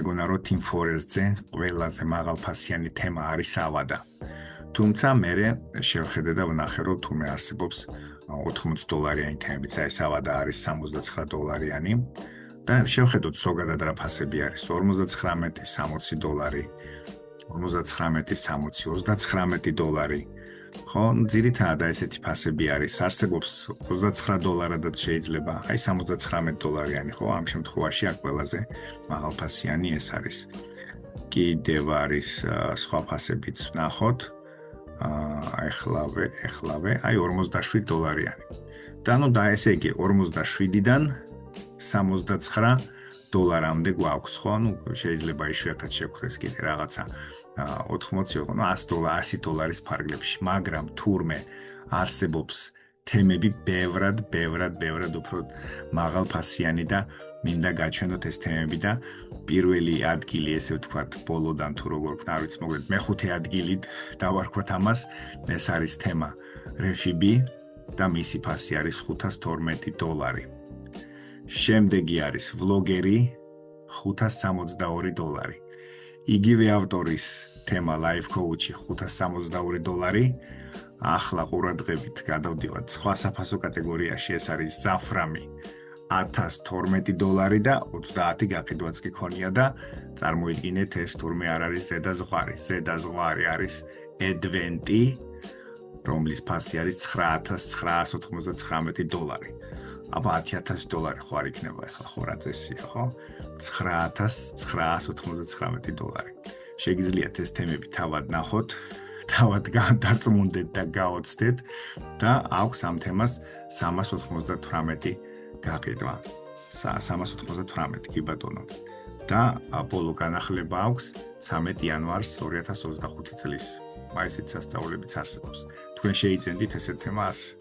მეგონა რომ Team Forest-ზე ყველაზე მაღალფასიანი თემა არის ავადა. თუმცა მე შევხედე და ვნახე რომ თუმე არსებობს $80 თემებიც, აი ეს ავადა არის $69 და შევხედოთ ზოგადად რა ფასები არის. 59, $60, 59, 60, $39. ხო, ძირითადად ესეთი ფასები არის. არსებობს $29-დან შეიძლება, აი $79, ხო, ამ შემთხვევაში აქ ყველაზე მაღალფასიანი ეს არის. კიდევ არის სხვა ფასებიც ვნახოთ. ახლავე, აი $47. და ნუ და ესე იგი 47-დან $69-მდე გვაქვს, ხო? ნუ შეიძლება იშვიათად შევხვდეს კიდე რაღაცა 80 იყო, ნუ $100 ფარგლებში, მაგრამ თურმე არსებობს თემები ბევრად უფრო მაღალფასიანი და მინდა გაჩვენოთ ეს თემები და პირველი ადგილი, ესე ვთქვათ, ბოლოდან თუ როგორ ვქნა, არ ვიცი, მოგეთ მეხუთე ადგილით დავარქვათ ამას, ეს არის თემა Refibi და მისი ფასი არის $512. შემდეგი არის ვლოგერი $562. იგივე ავტორის თემა Life Coach-ი $562. ახლა ყურადღებით გადავდივართ სხვა საფასო კატეგორიაში, ეს არის ზაფრამი $1012 და 30 გაყიდვაც კი ქონია და წარმოიდგინეთ ეს თურმე არ არის ზედაზღვარი. ზედაზღვარი არის Advent-ი, რომლის ფასი არის $9,999. აბა $10,000 ხო არ იქნება ახლა ხო რა წესია, ხო? $9,999. შეგიძლიათ ეს თემები თავად ნახოთ, თავად დარწმუნდეთ და გაოცდეთ და აქვს ამ თემას 398 გაყიდვა. 398 კი ბატონო. და ბოლო განახლება აქვს 13 იანვარს 2025 წლის. მაისით სასწავლებიც არსებობს. თქვენ შეიძენდით ესეთ თემას?